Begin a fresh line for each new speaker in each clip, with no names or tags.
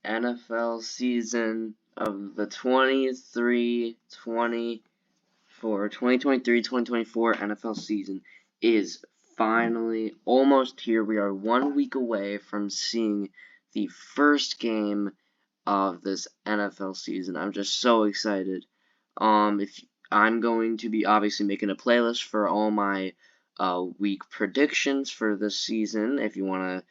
NFL season of the 2023-2024 NFL season is finally almost here. We are 1 week away from seeing the first game of this NFL season. I'm just so excited. If I'm going to be obviously making a playlist for all my week predictions for this season. If you want to,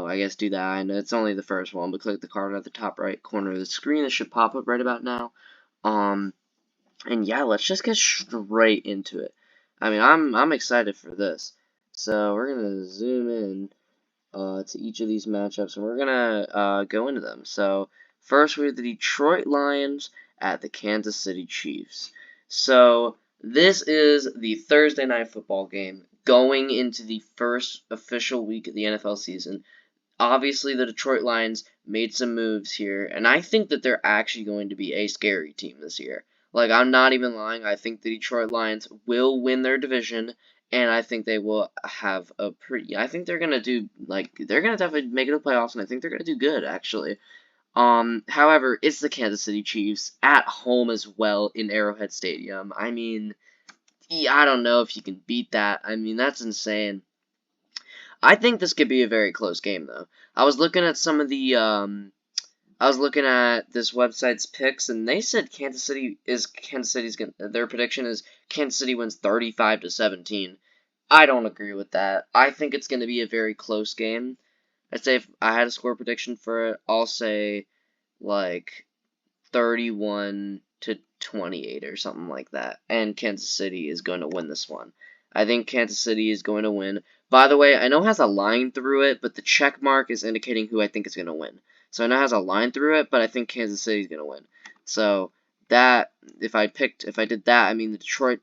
I guess do that. I know it's only the first one, but click the card at the top right corner of the screen. It should pop up right about now. And yeah, let's just get straight into it. I mean, I'm excited for this. So we're gonna zoom in to each of these matchups, and we're gonna go into them. So first, we have the Detroit Lions at the Kansas City Chiefs. So this is the Thursday night football game going into the first official week of the NFL season. Obviously, the Detroit Lions made some moves here, and I think that they're actually going to be a scary team this year. Like, I'm not even lying. I think the Detroit Lions will win their division, and I think they will have a pretty... I think they're going to do, they're going to definitely make it to the playoffs, and I think they're going to do good, actually. However, it's the Kansas City Chiefs at home as well in Arrowhead Stadium. I mean, I don't know if you can beat that. I mean, that's insane. I think this could be a very close game, though. I was looking at some of the, I was looking at this website's picks, and they said their prediction is Kansas City wins 35-17. I don't agree with that. I think it's going to be a very close game. I'd say if I had a score prediction for it, I'll say, 31-28 or something like that. And Kansas City is going to win this one. I think Kansas City is going to win. By the way, I know it has a line through it, but the check mark is indicating who I think is going to win. So I know it has a line through it, but I think Kansas City is going to win. So that, if I did that, I mean the Detroit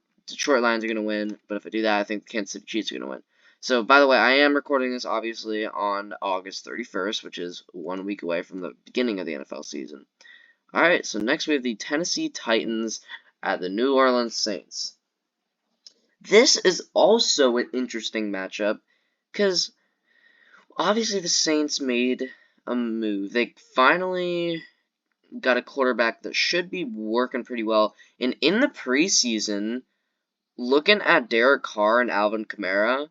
Lions are going to win, but if I do that, I think the Kansas City Chiefs are going to win. So, by the way, I am recording this, obviously, on August 31st, which is 1 week away from the beginning of the NFL season. Alright, so next we have the Tennessee Titans at the New Orleans Saints. This is also an interesting matchup, because obviously the Saints made a move. They finally got a quarterback that should be working pretty well. And in the preseason, looking at Derek Carr and Alvin Kamara,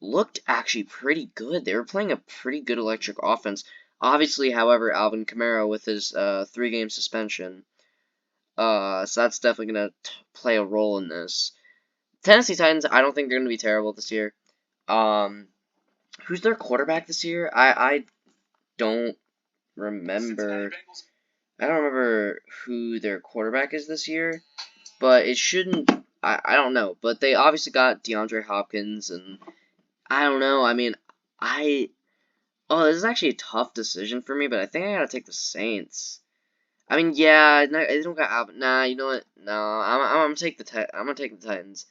looked actually pretty good. They were playing a pretty good electric offense. Obviously, however, Alvin Kamara with his 3-game suspension. So that's definitely going to play a role in this. Tennessee Titans, I don't think they're going to be terrible this year. Who's their quarterback this year? I don't remember. I don't remember who their quarterback is this year. But it shouldn't... I don't know. But they obviously got DeAndre Hopkins, and I don't know. I mean, oh, this is actually a tough decision for me, but I think I gotta take the Saints. I mean, yeah, they don't got Alvin. Nah, you know what? No, I'm gonna take the Titans.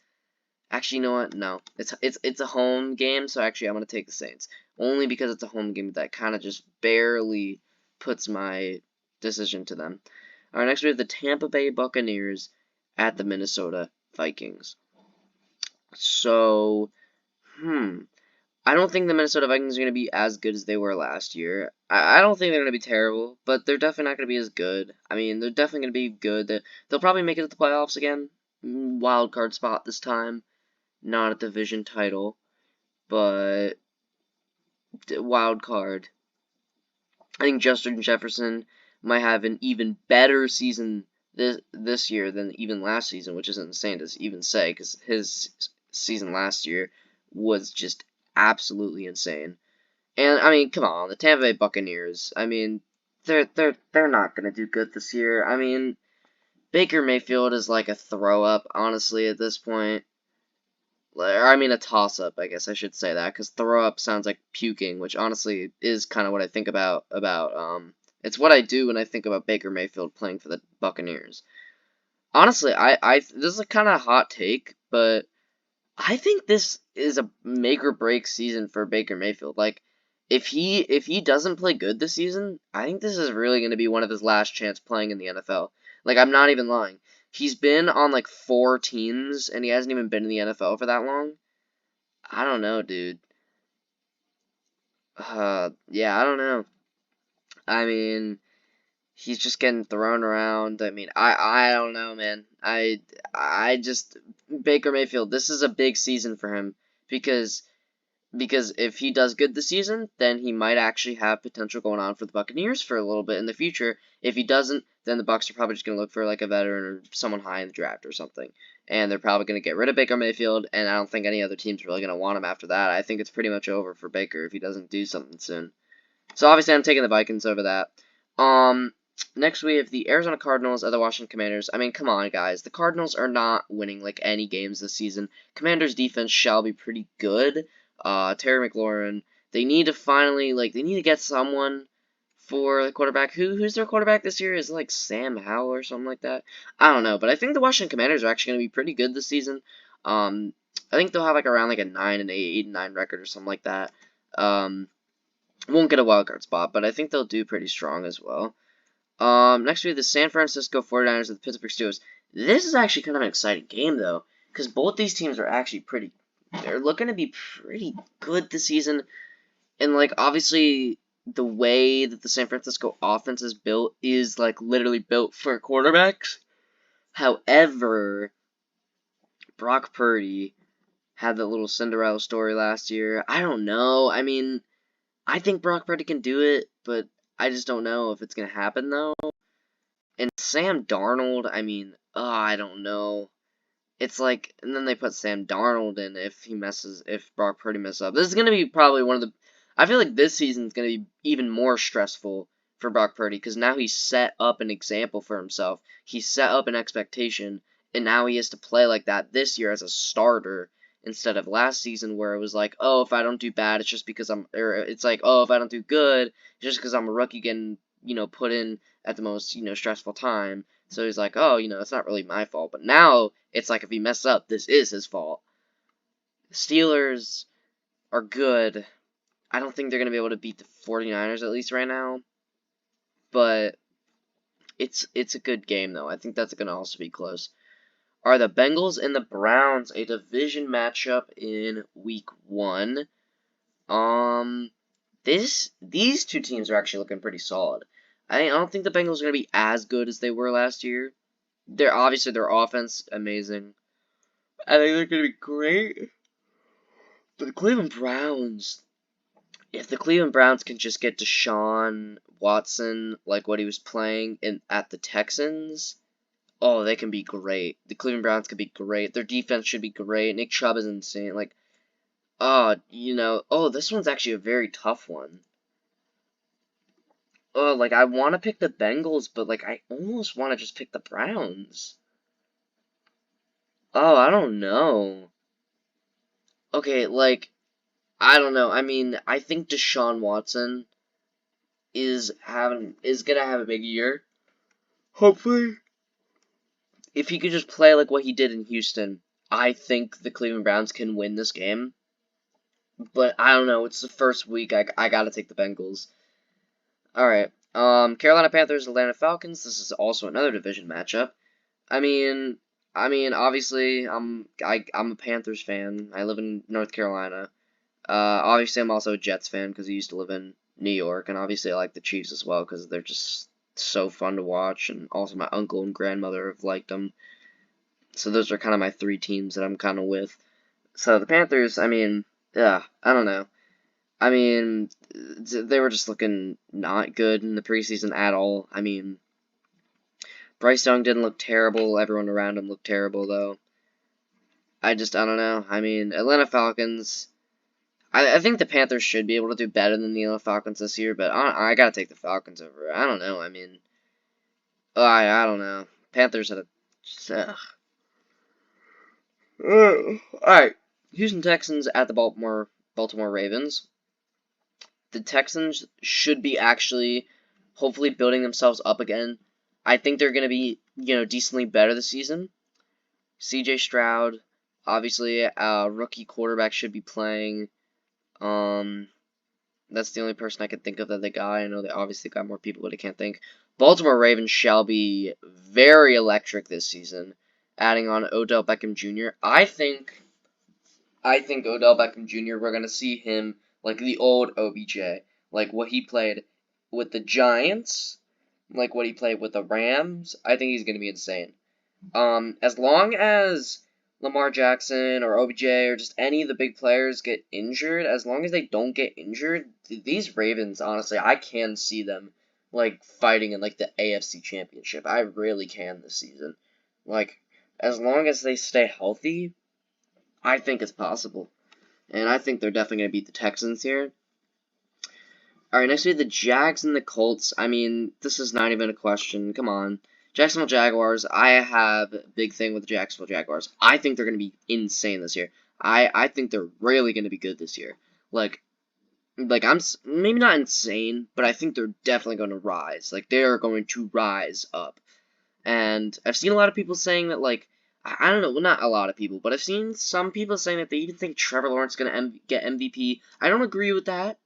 Actually, you know what? No, it's a home game, so actually, I'm gonna take the Saints only because it's a home game that kind of just barely puts my decision to them. All right, next we have the Tampa Bay Buccaneers at the Minnesota Vikings. So, I don't think the Minnesota Vikings are going to be as good as they were last year. I don't think they're going to be terrible, but they're definitely not going to be as good. I mean, they're definitely going to be good. They'll probably make it to the playoffs again. Wild card spot this time. Not a division title, but wild card. I think Justin Jefferson might have an even better season this year than even last season, which is insane to even say, because his season last year was just absolutely insane. And I mean, come on, the Tampa Bay Buccaneers. I mean, they're not gonna do good this year. I mean, Baker Mayfield is like a throw up, honestly, at this point. I mean, a toss up, I guess I should say that, because throw up sounds like puking, which honestly is kind of what I think about. It's what I do when I think about Baker Mayfield playing for the Buccaneers. Honestly, this is a kind of hot take, but I think this is a make or break season for Baker Mayfield. Like, if he doesn't play good this season, I think this is really going to be one of his last chance playing in the NFL. Like, I'm not even lying. He's been on like 4 teams, and he hasn't even been in the NFL for that long. I don't know, dude. Yeah, I don't know. I mean, he's just getting thrown around. I mean, I don't know, man. I just Baker Mayfield. This is a big season for him because if he does good this season, then he might actually have potential going on for the Buccaneers for a little bit in the future. If he doesn't, then the Bucs are probably just going to look for like a veteran or someone high in the draft or something. And they're probably going to get rid of Baker Mayfield, and I don't think any other team's really going to want him after that. I think it's pretty much over for Baker if he doesn't do something soon. So obviously I'm taking the Vikings over that. Next we have the Arizona Cardinals and the Washington Commanders. I mean, come on, guys. The Cardinals are not winning like any games this season. Commanders defense shall be pretty good. Terry McLaurin. They need to finally they need to get someone for the quarterback. Who's their quarterback this year? Is it like Sam Howell or something like that? I don't know, but I think the Washington Commanders are actually going to be pretty good this season. I think they'll have like around like a 9-8, 8-9 record or something like that. Won't get a wild card spot, but I think they'll do pretty strong as well. Next we have the San Francisco 49ers and the Pittsburgh Steelers. This is actually kind of an exciting game, though, because both these teams are actually they're looking to be pretty good this season. And, like, obviously, the way that the San Francisco offense is built is, like, literally built for quarterbacks. However, Brock Purdy had that little Cinderella story last year. I don't know. I mean, I think Brock Purdy can do it, but I just don't know if it's going to happen, though. And Sam Darnold, I mean, I don't know. It's like, and then they put Sam Darnold in if Brock Purdy messes up. This is going to be probably one of the, I feel like this season is going to be even more stressful for Brock Purdy, because now he's set up an example for himself. He's set up an expectation, and now he has to play like that this year as a starter, instead of last season where it was like, oh, if I don't do bad, it's just because it's like, oh, if I don't do good, it's just because I'm a rookie getting, put in at the most, stressful time. So he's like, oh, it's not really my fault. But now, it's like if he messes up, this is his fault. The Steelers are good. I don't think they're going to be able to beat the 49ers, at least right now. But it's a good game, though. I think that's going to also be close. Are the Bengals and the Browns a division matchup in Week 1? These two teams are actually looking pretty solid. I don't think the Bengals are going to be as good as they were last year. They're obviously their offense amazing. I think they're going to be great. But the Cleveland Browns, if the Cleveland Browns can just get Deshaun Watson like what he was playing at the Texans, oh, they can be great. The Cleveland Browns could be great. Their defense should be great. Nick Chubb is insane. Like, this one's actually a very tough one. Oh, like, I want to pick the Bengals, but, like, I almost want to just pick the Browns. Oh, I don't know. Okay, like, I don't know. I mean, I think Deshaun Watson is gonna have a big year. Hopefully. If he could just play like what he did in Houston, I think the Cleveland Browns can win this game. But I don't know. It's the first week. I gotta take the Bengals. Alright. Carolina Panthers, Atlanta Falcons. This is also another division matchup. I mean, obviously, I'm a Panthers fan. I live in North Carolina. Obviously, I'm also a Jets fan because I used to live in New York, and obviously, I like the Chiefs as well because they're just so fun to watch, and also my uncle and grandmother have liked them. So those are kind of my three teams that I'm kind of with. So the Panthers, I mean, yeah, I don't know. I mean, they were just looking not good in the preseason at all. I mean, Bryce Young didn't look terrible. Everyone around him looked terrible, though. I don't know. I mean, Atlanta Falcons, I think the Panthers should be able to do better than the Atlanta Falcons this year, but I gotta take the Falcons over. I don't know. I mean, I don't know. Panthers had a... Alright. Houston Texans at the Baltimore Ravens. The Texans should be actually, hopefully, building themselves up again. I think they're going to be, decently better this season. C.J. Stroud, obviously, rookie quarterback should be playing. That's the only person I can think of that they got. I know they obviously got more people, but I can't think. Baltimore Ravens shall be very electric this season, adding on Odell Beckham Jr. I think Odell Beckham Jr., we're going to see him like the old OBJ, like what he played with the Giants, like what he played with the Rams, I think he's going to be insane. As long as Lamar Jackson or OBJ or just any of the big players get injured, as long as they don't get injured, these Ravens, honestly, I can see them, like, fighting in, like, the AFC Championship. I really can this season. Like, as long as they stay healthy, I think it's possible. And I think they're definitely going to beat the Texans here. Alright, next we have the Jags and the Colts. I mean, this is not even a question. Come on. Jacksonville Jaguars. I have a big thing with the Jacksonville Jaguars. I think they're going to be insane this year. I think they're really going to be good this year. Like I'm maybe not insane, but I think they're definitely going to rise. Like, they are going to rise up. And I've seen a lot of people saying that, like, I don't know, well, not a lot of people, but I've seen some people saying that they even think Trevor Lawrence is going to get MVP. I don't agree with that.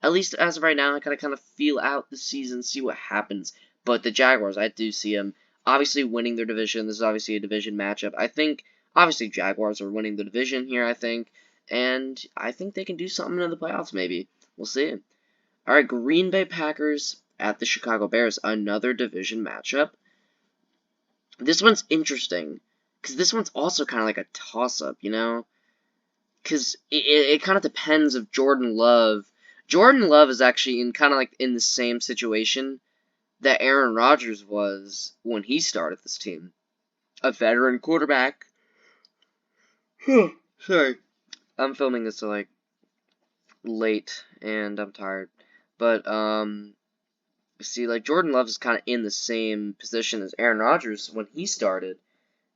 At least as of right now, I kind of feel out the season, see what happens. But the Jaguars, I do see them obviously winning their division. This is obviously a division matchup. I think, obviously, Jaguars are winning the division here, I think. And I think they can do something in the playoffs, maybe. We'll see. All right, Green Bay Packers at the Chicago Bears, another division matchup. This one's interesting, because this one's also kind of like a toss-up, you know? Because it kind of depends if Jordan Love is actually in kind of like in the same situation that Aaron Rodgers was when he started this team. A veteran quarterback. Sorry. I'm filming this like late and I'm tired. But see, like, Jordan Love is kind of in the same position as Aaron Rodgers when he started.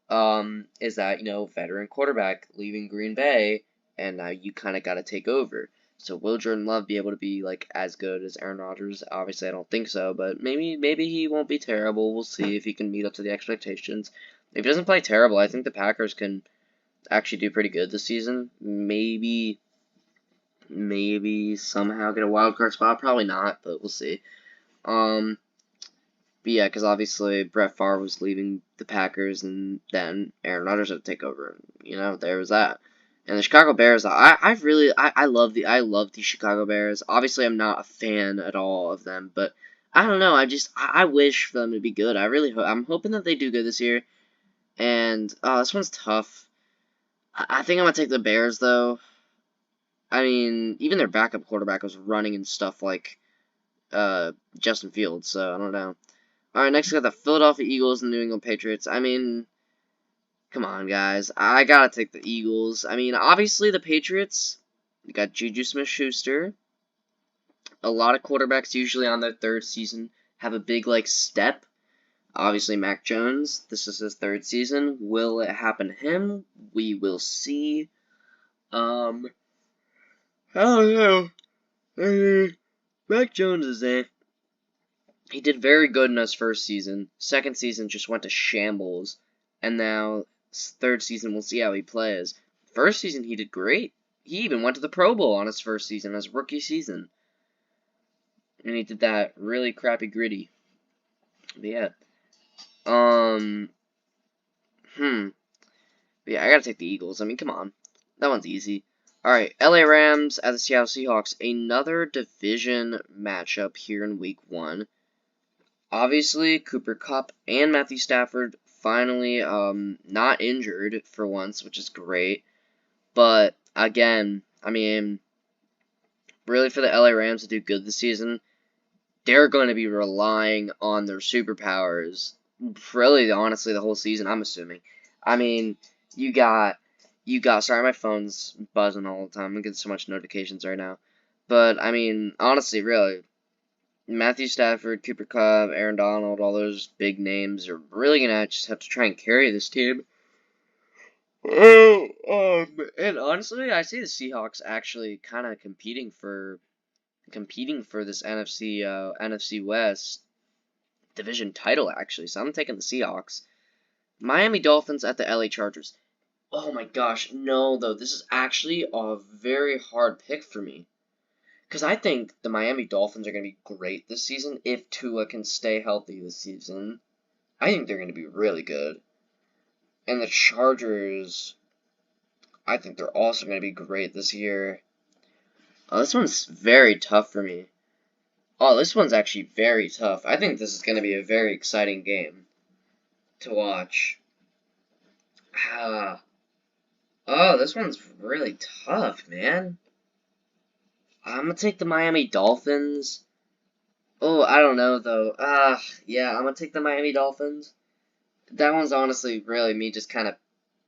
Is that, you know, veteran quarterback leaving Green Bay, and now you kind of got to take over. So will Jordan Love be able to be, like, as good as Aaron Rodgers? Obviously, I don't think so, but maybe he won't be terrible. We'll see if he can meet up to the expectations. If he doesn't play terrible, I think the Packers can actually do pretty good this season. Maybe somehow get a wild card spot. Probably not, but we'll see. But yeah, because obviously Brett Favre was leaving the Packers, and then Aaron Rodgers had to take over. You know, there was that. And the Chicago Bears, I love the Chicago Bears. Obviously, I'm not a fan at all of them, but I don't know. I wish for them to be good. I'm hoping that they do good this year. And this one's tough. I think I'm gonna take the Bears though. I mean, even their backup quarterback was running and stuff like Justin Fields, so I don't know. Alright, next we got the Philadelphia Eagles and New England Patriots. I mean, come on, guys. I gotta take the Eagles. I mean, obviously the Patriots, you got Juju Smith-Schuster. A lot of quarterbacks usually on their third season have a big, like, step. Obviously, Mac Jones, this is his third season. Will it happen to him? We will see. I don't know. Mac Jones is he did very good in his first season. Second season just went to shambles. And now, third season, we'll see how he plays. First season, he did great. He even went to the Pro Bowl on his first season, his rookie season. And he did that really crappy gritty. But yeah. But yeah, I gotta take the Eagles. I mean, come on. That one's easy. Alright, LA Rams at the Seattle Seahawks. Another division matchup here in Week 1. Obviously, Cooper Kupp and Matthew Stafford finally not injured for once, which is great. But, again, I mean, really for the LA Rams to do good this season, they're going to be relying on their superpowers, really, honestly, the whole season, I'm assuming. I mean, you got, sorry, my phone's buzzing all the time. I'm getting so much notifications right now. But, I mean, honestly, really, Matthew Stafford, Cooper Kupp, Aaron Donald, all those big names are really going to just have to try and carry this team. And honestly, I see the Seahawks actually kind of competing for this NFC West division title, actually. So I'm taking the Seahawks. Miami Dolphins at the LA Chargers. Oh my gosh, no, though. This is actually a very hard pick for me. Because I think the Miami Dolphins are going to be great this season if Tua can stay healthy this season. I think they're going to be really good. And the Chargers, I think they're also going to be great this year. This one's very tough for me. Oh, this one's actually very tough. I think this is going to be a very exciting game to watch. Ah. Oh, this one's really tough, man. I'm going to take the Miami Dolphins. Oh, I don't know, though. Yeah, I'm going to take the Miami Dolphins. That one's honestly really me just kind of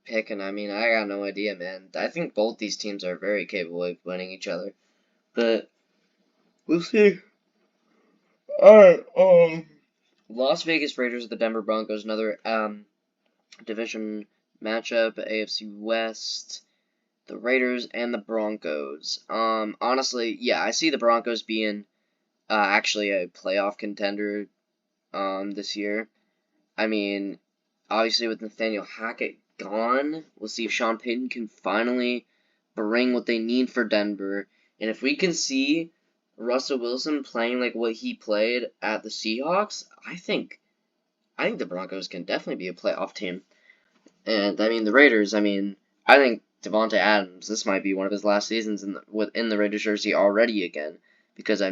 picking. I mean, I got no idea, man. I think both these teams are very capable of winning each other. But we'll see. Alright, Las Vegas Raiders of the Denver Broncos, another division matchup, AFC West, the Raiders and the Broncos. Honestly, yeah, I see the Broncos being actually a playoff contender this year. I mean, obviously with Nathaniel Hackett gone, we'll see if Sean Payton can finally bring what they need for Denver. And if we can see Russell Wilson playing like what he played at the Seahawks, I think the Broncos can definitely be a playoff team. And I mean the Raiders, I think Davante Adams, this might be one of his last seasons in the Raiders jersey already again. Because I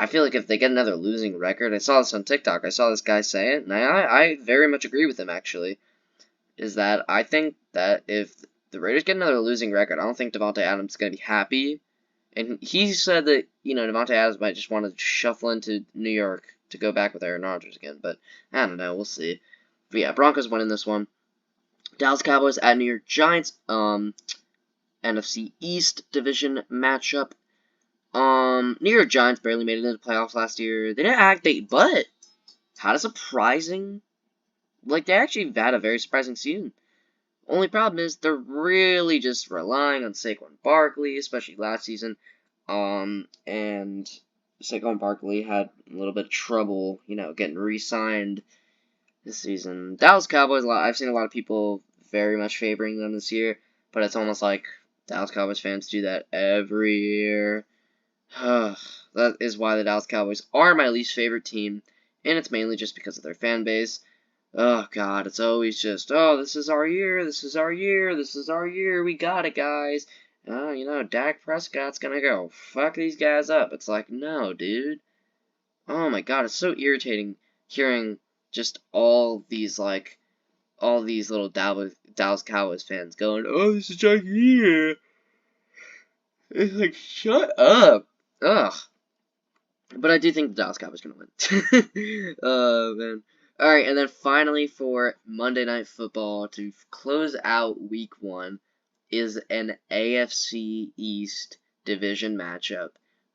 feel like if they get another losing record, I saw this on TikTok, I saw this guy say it, and I very much agree with him actually, is that I think that if the Raiders get another losing record, I don't think Davante Adams is going to be happy. And he said that, Davante Adams might just want to shuffle into New York to go back with Aaron Rodgers again, but I don't know, we'll see. But yeah, Broncos winning this one. Dallas Cowboys at New York Giants, NFC East division matchup. New York Giants barely made it into the playoffs last year. They didn't but had a surprising, they actually had a very surprising season. Only problem is they're really just relying on Saquon Barkley, especially last season. And Saquon Barkley had a little bit of trouble, getting re-signed this season. Dallas Cowboys, I've seen a lot of people very much favoring them this year, but it's almost like Dallas Cowboys fans do that every year. That is why the Dallas Cowboys are my least favorite team, and it's mainly just because of their fan base. Oh, God, it's always just, oh, this is our year, this is our year, this is our year, we got it, guys. Dak Prescott's gonna go fuck these guys up. It's like, no, dude. Oh, my God, it's so irritating hearing just all these little Dallas Cowboys fans going, oh, this is our year. It's like, shut up. Ugh. But I do think the Dallas Cowboys are going to win. Oh, man. Alright, and then finally for Monday Night Football to close out Week 1 is an AFC East division matchup.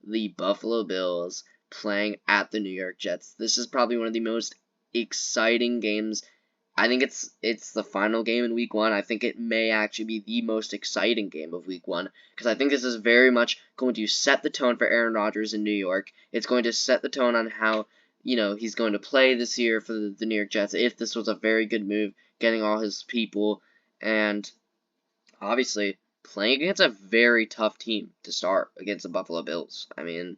The Buffalo Bills playing at the New York Jets. This is probably one of the most exciting games. I think it's the final game in Week 1. I think it may actually be the most exciting game of Week 1, because I think this is very much going to set the tone for Aaron Rodgers in New York. It's going to set the tone on how, he's going to play this year for the New York Jets, if this was a very good move, getting all his people, and obviously playing against a very tough team to start against the Buffalo Bills. I mean,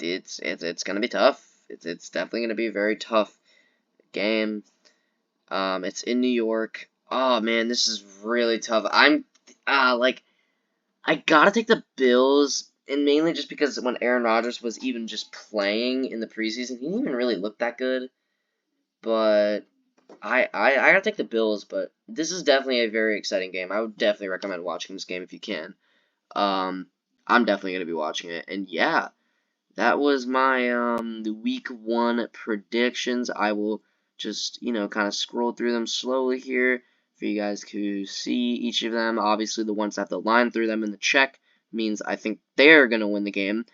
it's going to be tough. It's definitely going to be a very tough game. It's in New York. Oh, man, this is really tough. I gotta take the Bills, and mainly just because when Aaron Rodgers was even just playing in the preseason, he didn't even really look that good. But I gotta take the Bills, but this is definitely a very exciting game. I would definitely recommend watching this game if you can. I'm definitely gonna be watching it, and yeah, that was my the Week 1 predictions. I will just, kind of scroll through them slowly here for you guys to see each of them. Obviously, the ones that have the line through them in the check means I think they're going to win the game.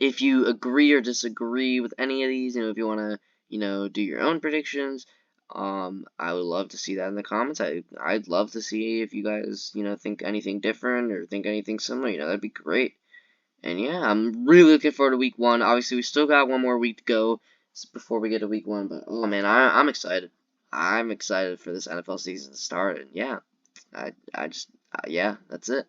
If you agree or disagree with any of these, if you want to, do your own predictions, I would love to see that in the comments. I'd love to see if you guys, think anything different or think anything similar. That'd be great. And yeah, I'm really looking forward to Week 1. Obviously, we still got one more week to go before we get to Week 1. But, oh, man, I'm excited. I'm excited for this NFL season to start. And, yeah, yeah, that's it.